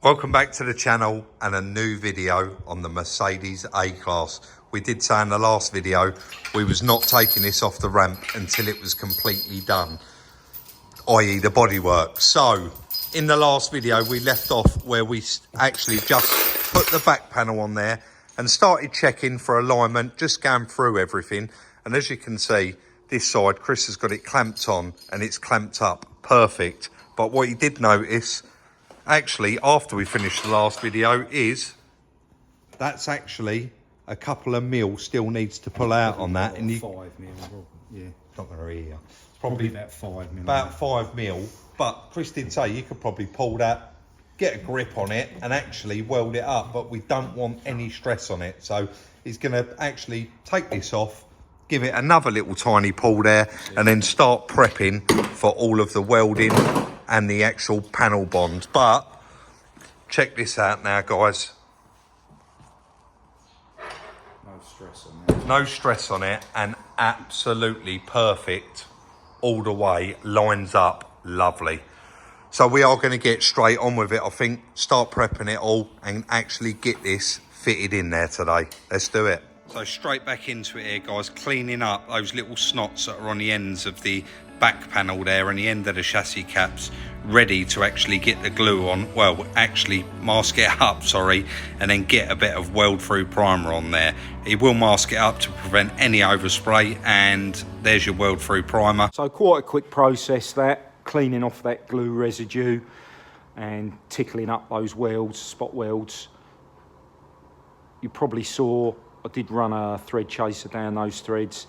Welcome back to the channel and a new video on the Mercedes A-Class. We did say in the last video we was not taking this off the ramp until it was completely done, i.e. the bodywork. So in the last video we left off where we actually just put the back panel on there and started checking for alignment, just going through everything. And as you can see, this side Chris has got it clamped on and it's clamped up perfect. But what you did notice actually after we finished the last video is that's actually a couple of mil still needs to pull out on that, and you 5 mil, yeah, not going to hear. It's probably about 5 mil. About 5 mil, but Chris did say you could probably pull that, get a grip on it and actually weld it up, but we don't want any stress on it. So he's going to actually take this off, give it another little tiny pull there, and then start prepping for all of the welding and the actual panel bond. But check this out now, guys. No stress on that. No stress on it, and absolutely perfect all the way, lines up lovely. So we are going to get straight on with it, I think, start prepping it all and actually get this fitted in there today. Let's do it. So straight back into it here, guys, cleaning up those little snots that are on the ends of the back panel there and the end of the chassis caps, ready to actually get the glue on, well, actually mask it up, sorry, and then get a bit of weld through primer on there. It will mask it up to prevent any overspray, and there's your weld through primer. So quite a quick process, that cleaning off that glue residue and tickling up those welds, spot welds. You probably saw I did run a thread chaser down those threads.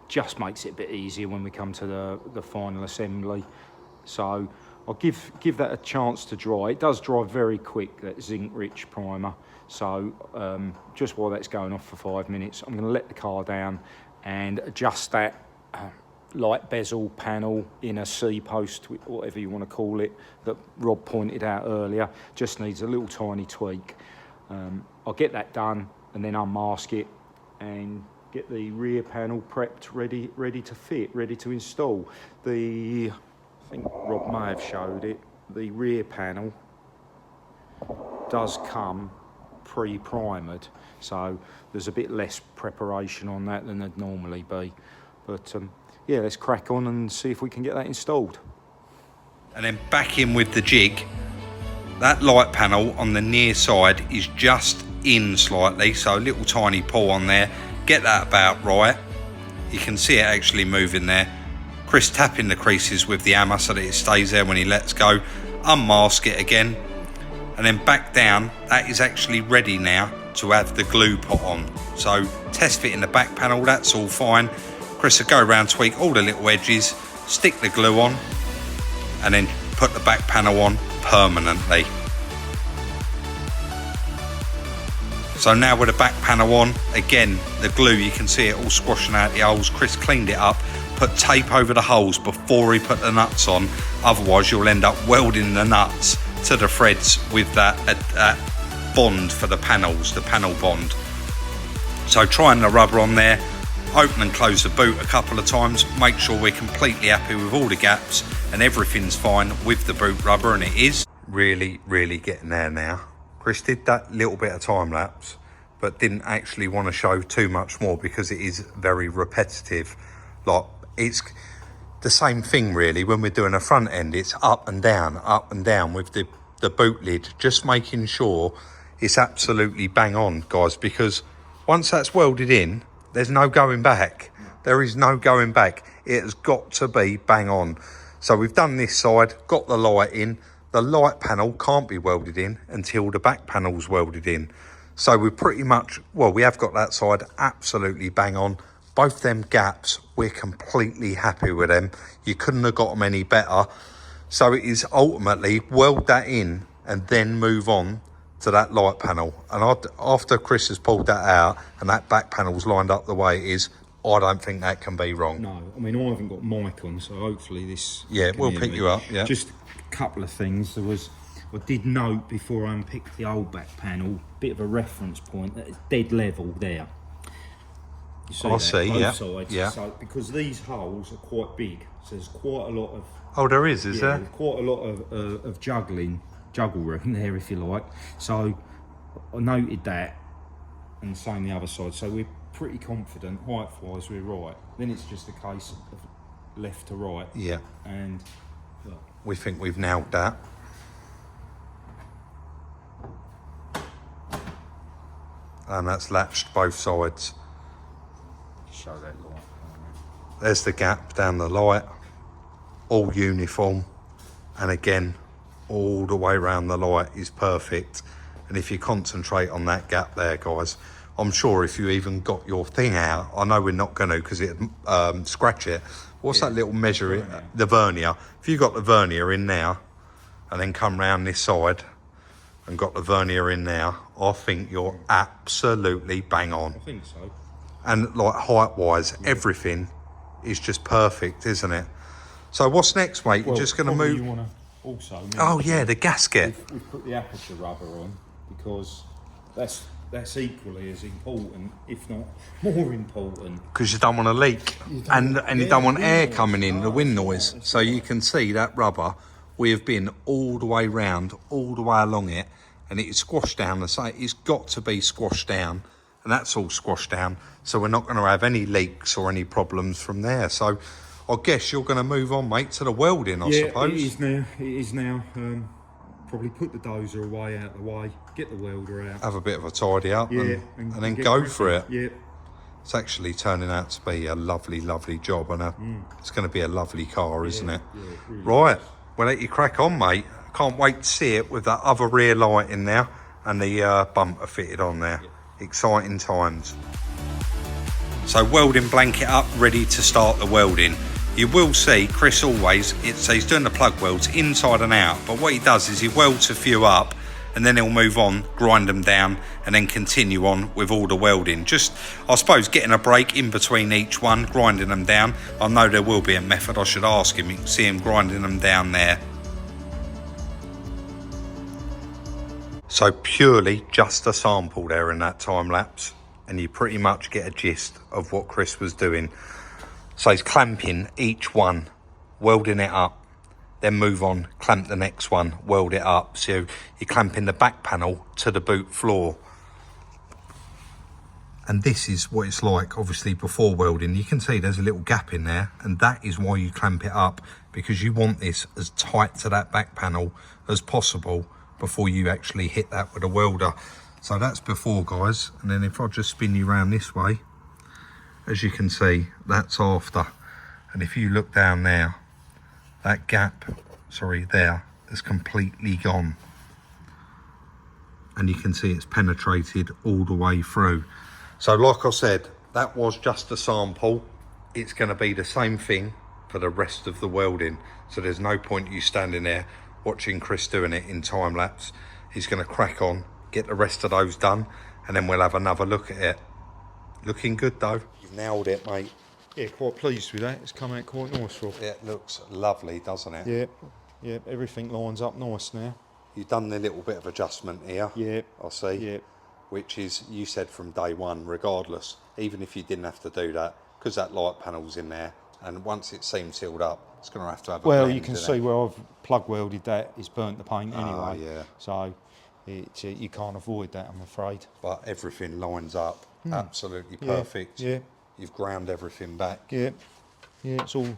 Just makes it a bit easier when we come to the final assembly. So I'll give that a chance to dry. It does dry very quick, that zinc rich primer. So just while that's going off for 5 minutes, I'm going to let the car down and adjust that light bezel panel in a C-post, whatever you want to call it, that Rob pointed out earlier. Just needs a little tiny tweak. I'll get that done and then unmask it and get the rear panel prepped, ready to fit, ready to install. I think Rob may have showed it, the rear panel does come pre-primered, so there's a bit less preparation on that than there'd normally be. But yeah, let's crack on and see if we can get that installed. And then back in with the jig. That light panel on the near side is just in slightly, so a little tiny pull on there. Get that about right. You can see it actually moving there. Chris tapping the creases with the hammer so that it stays there when he lets go. Unmask it again and then back down. That is actually ready now to have the glue put on. So test fit in the back panel, that's all fine. Chris will go around, tweak all the little edges, stick the glue on and then put the back panel on permanently. So now with the back panel on, again, the glue, you can see it all squashing out the holes. Chris cleaned it up, put tape over the holes before he put the nuts on. Otherwise, you'll end up welding the nuts to the threads with that bond for the panels, the panel bond. So trying the rubber on there, open and close the boot a couple of times, make sure we're completely happy with all the gaps and everything's fine with the boot rubber, and it is. Really, really getting there now. Chris did that little bit of time lapse, but didn't actually want to show too much more because it is very repetitive. Like, it's the same thing really when we're doing a front end. It's up and down with the boot lid, just making sure it's absolutely bang on, guys, because once that's welded in, there's no going back. There is no going back. It has got to be bang on. So we've done this side, got the light in. The light panel can't be welded in until the back panel's welded in. So we're pretty much, well, we have got that side absolutely bang on. Both them gaps, we're completely happy with them. You couldn't have got them any better. So it is ultimately weld that in and then move on to that light panel. And after Chris has pulled that out and that back panel's lined up the way it is, I don't think that can be wrong. No, I mean, I haven't got mic on, so hopefully this... Yeah, we'll pick you up, yeah. Just a couple of things. I did note before I unpicked the old back panel, bit of a reference point that it's dead level there. You see both sides. Yeah. So, because these holes are quite big, so there's quite a lot of... Oh, there is there? Quite a lot of juggling juggle room there, if you like. So I noted that, and same the other side. So we're pretty confident height-wise we're right. Then it's just a case of left to right. Yeah. And look. We think we've nailed that. And that's latched both sides. Show that light. There's the gap down the light, all uniform, and again, all the way around the light is perfect. And if you concentrate on that gap there, guys, I'm sure if you even got your thing out, I know we're not going to because it scratch it. What's that little measure? The vernier. If you got the vernier in there and then come round this side and got the vernier in there, I think you're absolutely bang on. I think so. And like height-wise, everything is just perfect, isn't it? So what's next, mate? You're just going to move... You want to also... Oh, yeah, the gasket. We've put the aperture rubber on because that's equally as important, if not more important. Because you don't want to leak. And you don't want air coming in, the wind noise. So you can see that rubber, we have been all the way round, all the way along it, and it is squashed down. It's got to be squashed down. And that's all squashed down, so we're not going to have any leaks or any problems from there. So I guess you're going to move on, mate, to the welding, I suppose. It is now. Probably put the dozer away, out of the way, get the welder out. Have a bit of a tidy up and then go for it. Yeah. It's actually turning out to be a lovely, lovely job, and it's going to be a lovely car, isn't it? Yeah, it really right, is. We'll let you crack on, mate. Can't wait to see it with that other rear light in there and the bumper fitted on there. Yeah. Exciting times. So welding blanket up, ready to start the welding. You will see Chris always, so he's doing the plug welds inside and out, but what he does is he welds a few up and then he'll move on, grind them down, and then continue on with all the welding. Just, I suppose, getting a break in between each one, grinding them down. I know there will be a method, I should ask him. You can see him grinding them down there. So purely just a sample there in that time lapse, and you pretty much get a gist of what Chris was doing. So he's clamping each one, welding it up, then move on, clamp the next one, weld it up. So you're clamping the back panel to the boot floor. And this is what it's like, obviously, before welding. You can see there's a little gap in there, and that is why you clamp it up, because you want this as tight to that back panel as possible before you actually hit that with a welder. So that's before, guys. And then if I just spin you around this way, as you can see, that's after. And if you look down there, that gap, there, is completely gone. And you can see it's penetrated all the way through. So like I said, that was just a sample. It's going to be the same thing for the rest of the welding. So there's no point you standing there watching Chris doing it in time lapse. He's going to crack on, get the rest of those done, and then we'll have another look at it. Looking good though. You've nailed it, mate. Yeah, quite pleased with that. It's come out quite nice, Rob. It looks lovely, doesn't it? Yeah, everything lines up nice now. You've done the little bit of adjustment here. Yeah. I see. Yeah. Which is, you said from day one, regardless, even if you didn't have to do that, because that light panel's in there, and once it's seam sealed up, it's going to have a well, blend, you can see where I've plug welded that, it's burnt the paint anyway. Yeah. So you can't avoid that, I'm afraid. But everything lines up absolutely perfect. Yeah. You've ground everything back. Yeah, it's all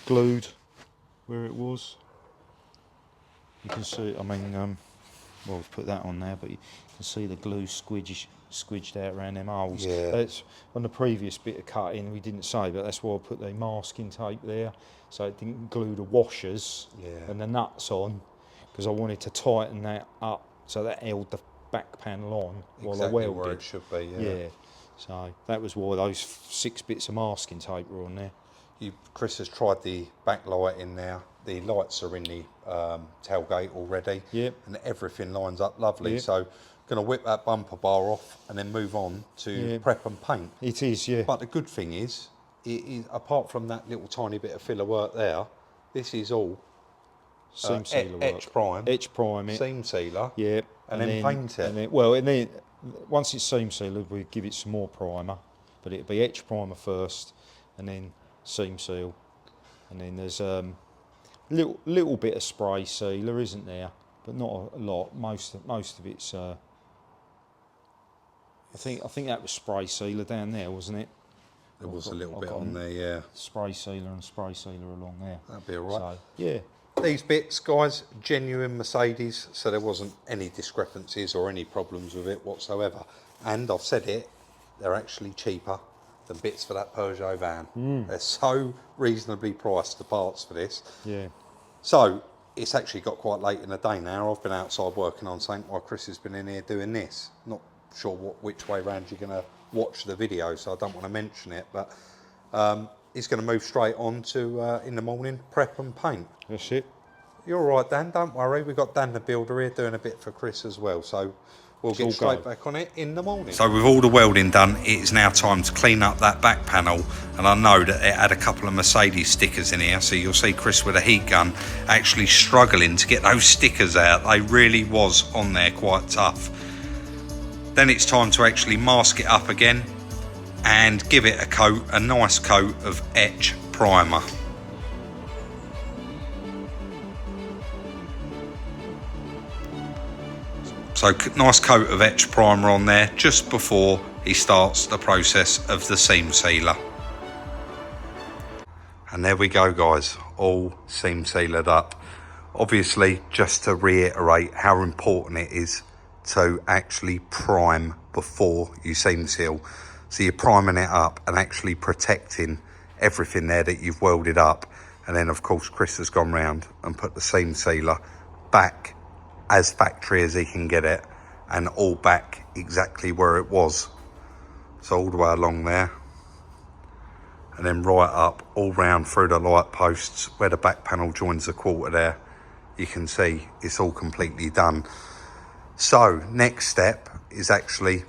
glued where it was. You can see, I mean, well, we've put that on there, but you can see the glue squidged out around them holes. Yeah. That's on the previous bit of cutting, we didn't say, but that's why I put the masking tape there, so it didn't glue the washers and the nuts on, because I wanted to tighten that up so that held the back panel on while I welded. Where it should be, yeah. So that was why those 6 bits of masking tape were on there. Chris has tried the backlight in there. The lights are in the tailgate already. Yep. And everything lines up lovely. Yep. So going to whip that bumper bar off and then move on to prep and paint. It is, yeah. But the good thing is, apart from that little tiny bit of filler work there, this is all seam sealer work. Etch prime it. Seam sealer. Yeah. And then paint it. And then once it's seam sealed, we give it some more primer, but it'll be etch primer first, and then seam seal, and then there's little bit of spray sealer, isn't there? but not a lot. Most of it's. I think that was spray sealer down there, wasn't it? There was a little bit on there, yeah. Spray sealer and spray sealer along there. That'd be all right. So, yeah. These bits, guys, genuine Mercedes, so there wasn't any discrepancies or any problems with it whatsoever. And I've said it, they're actually cheaper than bits for that Peugeot van. They're so reasonably priced, the parts for this. Yeah. So it's actually got quite late in the day now. I've been outside working on something while Chris has been in here doing this. Not sure which way round you're going to watch the video, so I don't want to mention it, but he's going to move straight on to in the morning prep and paint. That's it. You're all right, Dan, don't worry. We've got Dan the builder here doing a bit for Chris as well, so we'll get straight back on it in the morning. So with all the welding done, it is now time to clean up that back panel, and I know that it had a couple of Mercedes stickers in here, so you'll see Chris with a heat gun actually struggling to get those stickers out. They really was on there quite tough. Then it's time to actually mask it up again and give it a nice coat of etch primer. So nice coat of etch primer on there just before he starts the process of the seam sealer. And there we go, guys, all seam sealed up. Obviously, just to reiterate how important it is to actually prime before you seam seal. So you're priming it up and actually protecting everything there that you've welded up. And then of course Chris has gone round and put the seam sealer back as factory as he can get it, and all back exactly where it was. So all the way along there, and then right up all round through the light posts where the back panel joins the quarter there. You can see it's all completely done. So next step is actually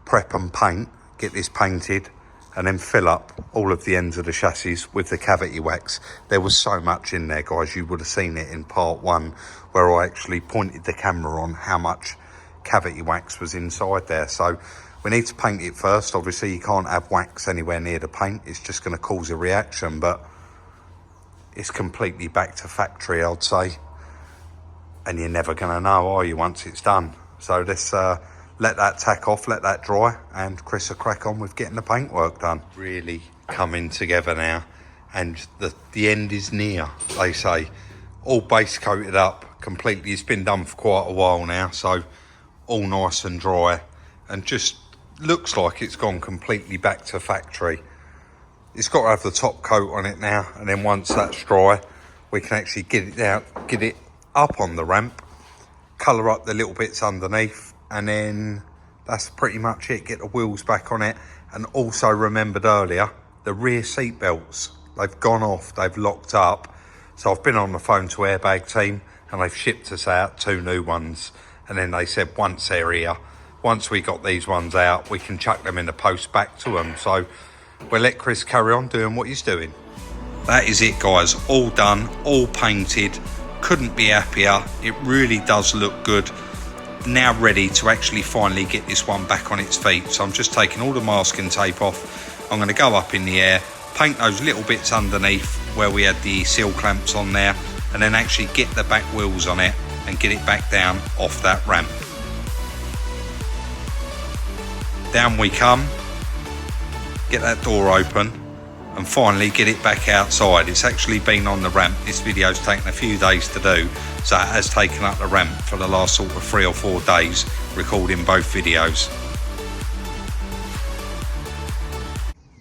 prep and paint, get this painted, and then fill up all of the ends of the chassis with the cavity wax. There was so much in there, guys. You would have seen it in part one where I actually pointed the camera on how much cavity wax was inside there. So we need to paint it first. Obviously you can't have wax anywhere near the paint. It's just going to cause a reaction, but it's completely back to factory, I'd say. And you're never going to know, are you, once it's done? So let's let that tack off, let that dry, and Chris will crack on with getting the paintwork done. Really coming together now, and the end is near, they say. All base coated up completely. It's been done for quite a while now, so all nice and dry, and just looks like it's gone completely back to factory. It's got to have the top coat on it now, and then once that's dry, we can actually get it out, get it up on the ramp, colour up the little bits underneath, and then that's pretty much it. Get the wheels back on it. And also remembered earlier, the rear seat belts, they've gone off, they've locked up. So I've been on the phone to Airbag Team and they've shipped us out 2 new ones, and then they said once they're here, once we got these ones out, we can chuck them in the post back to them. So we'll let Chris carry on doing what he's doing. That is it, guys, all done, all painted. Couldn't be happier. It really does look good. Now ready to actually finally get this one back on its feet. So I'm just taking all the masking tape off. I'm going to go up in the air, paint those little bits underneath where we had the seal clamps on there, and then actually get the back wheels on it and get it back down off that ramp. Down we come, get that door open, and finally get it back outside. It's actually been on the ramp. This video's taken a few days to do, so it has taken up the ramp for the last sort of 3 or 4 days recording both videos.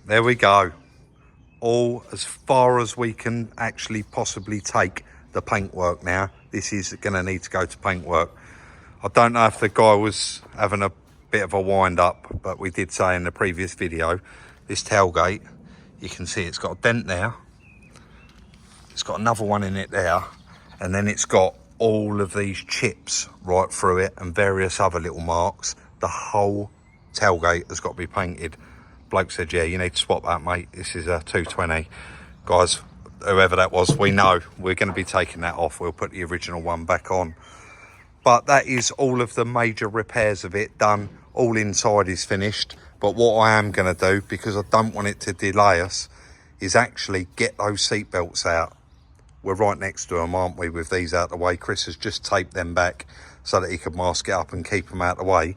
There we go. All as far as we can actually possibly take the paintwork now. This is going to need to go to paintwork. I don't know if the guy was having a bit of a wind up, but we did say in the previous video, this tailgate, you can see it's got a dent there. It's got another one in it there. And then it's got all of these chips right through it and various other little marks. The whole tailgate has got to be painted. Bloke said, yeah, you need to swap that, mate. This is a 220. Guys, whoever that was, we know we're going to be taking that off. We'll put the original one back on. But that is all of the major repairs of it done. All inside is finished. But what I am going to do, because I don't want it to delay us, is actually get those seat belts out. we're right next to them, aren't we, with these out the way. Chris has just taped them back so that he could mask it up and keep them out the way,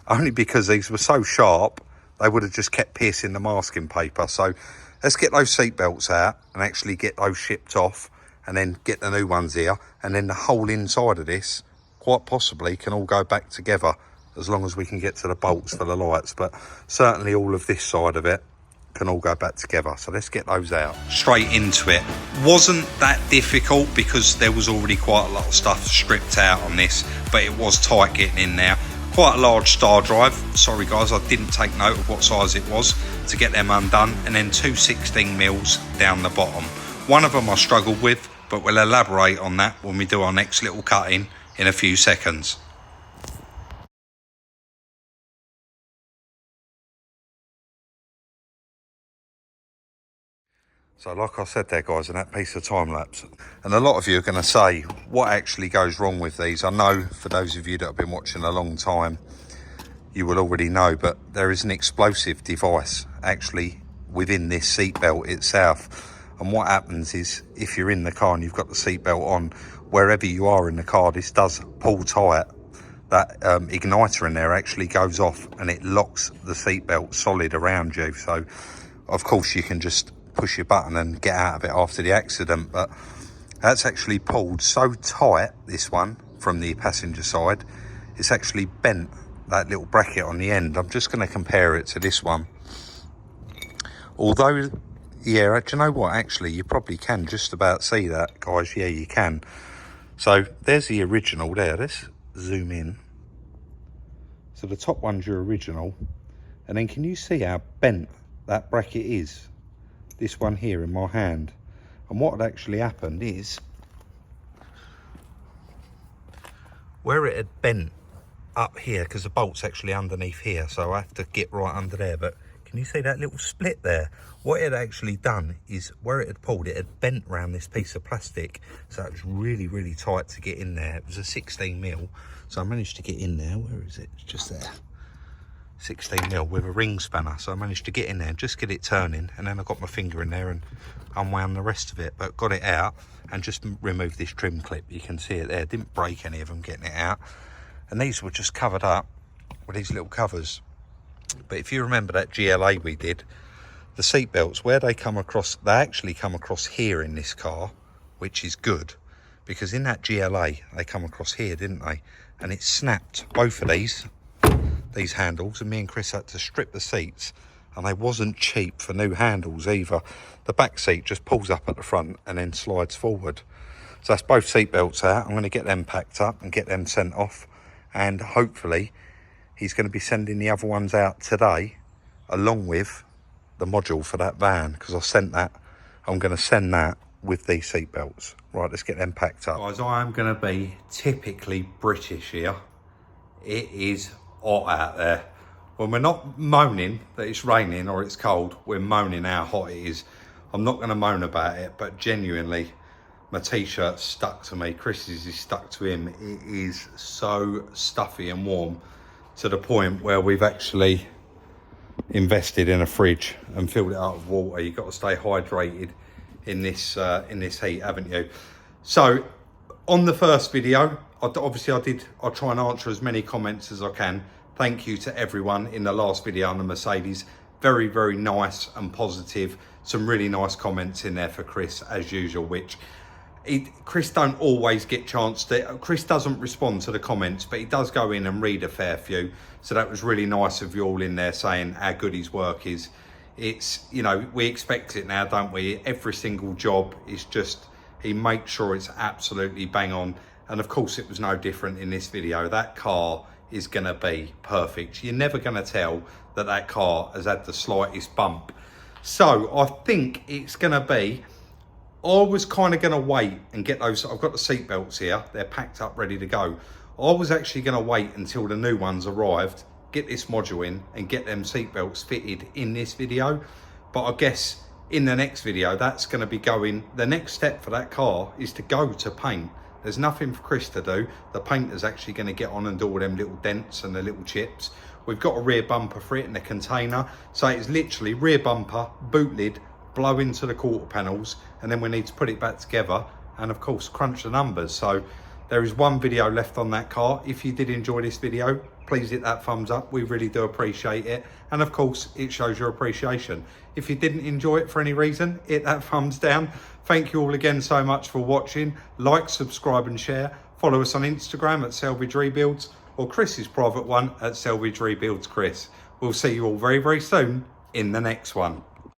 only because these were so sharp they would have just kept piercing the masking paper. So let's get those seat belts out and actually get those shipped off, and then get the new ones here, and then the whole inside of this quite possibly can all go back together, as long as we can get to the bolts for the lights. But certainly all of this side of it can all go back together. So let's get those out. Straight into it. Wasn't that difficult because there was already quite a lot of stuff stripped out on this, but it was tight getting in there. Quite a large star drive. Sorry guys, I didn't take note of what size it was to get them undone. And then two 16 mils down the bottom. One of them I struggled with, but we'll elaborate on that when we do our next little cutting in a few seconds. So like I said there guys, in that piece of time lapse, and a lot of you are going to say, what actually goes wrong with these? I know for those of you that have been watching a long time, you will already know, but there is an explosive device actually within this seatbelt itself. And what happens is, if you're in the car and you've got the seatbelt on, wherever you are in the car, this does pull tight. That igniter in there actually goes off and it locks the seatbelt solid around you. So of course you can just push your button and get out of it after the accident, but that's actually pulled so tight, this one from the passenger side, it's actually bent that little bracket on the end. I'm just going to compare it to this one. Although, yeah, do you know what, actually you probably can just about see that guys. Yeah, you can. So there's the original there. Let's zoom in. So the top one's your original, and then can you see how bent that bracket is? This one here in my hand. And what had actually happened is, where it had bent up here, because the bolt's actually underneath here, so I have to get right under there, but can you see that little split there? What it had actually done is, where it had pulled, it had bent around this piece of plastic, so it was really, really tight to get in there. It was a 16 mil, so I managed to get in there. Where is it? It's just there. 16 mil with a ring spanner, so I managed to get in there and just get it turning, and then I got my finger in there and unwound the rest of it, but got it out and just removed this trim clip. You can see it there. Didn't break any of them getting it out, and these were just covered up with these little covers. But if you remember that GLA we did, the seat belts, where they come across, they actually come across here in this car, which is good, because in that GLA they come across here, didn't they? And it snapped both of these handles, and me and Chris had to strip the seats, and they wasn't cheap for new handles either. The back seat just pulls up at the front and then slides forward. So that's both seat belts out. I'm going to get them packed up and get them sent off, and hopefully he's going to be sending the other ones out today along with the module for that van, because I'm going to send that with these seat belts. Right, let's get them packed up. Guys, I am going to be typically British here. It is hot out there. When we're not moaning that it's raining or it's cold, we're moaning how hot it is. I'm not going to moan about it, but genuinely my t-shirt's stuck to me. Chris's is stuck to him. It is so stuffy and warm to the point where we've actually invested in a fridge and filled it up with water. You've got to stay hydrated in this heat, haven't you? So on the first video, obviously I'll try and answer as many comments as I can. Thank you to everyone in the last video on the Mercedes. Very, very nice and positive. Some really nice comments in there for Chris, as usual, which Chris don't always get chance to. Chris doesn't respond to the comments, but he does go in and read a fair few. So that was really nice of you all in there saying how good his work is. It's, you know, we expect it now, don't we? Every single job is just, he makes sure it's absolutely bang on. And of course it was no different in this video. That car is going to be perfect. You're never going to tell that that car has had the slightest bump. So I think it's going to be, I was kind of going to wait and get those. I've got the seat belts here. They're packed up, ready to go. I was actually going to wait until the new ones arrived, get this module in and get them seat belts fitted in this video. But I guess in the next video, that's going to be going, the next step for that car is to go to paint. There's nothing for Chris to do. The painter's actually going to get on and do all them little dents and the little chips. We've got a rear bumper for it in the container. So it's literally rear bumper, boot lid, blow into the quarter panels, and then we need to put it back together and of course crunch the numbers. So there is one video left on that car. If you did enjoy this video, please hit that thumbs up. We really do appreciate it. And of course, it shows your appreciation. If you didn't enjoy it for any reason, hit that thumbs down. Thank you all again so much for watching. Like, subscribe and share. Follow us on Instagram at Salvage Rebuilds, or Chris's private one at Salvage Rebuilds Chris. We'll see you all very, very soon in the next one.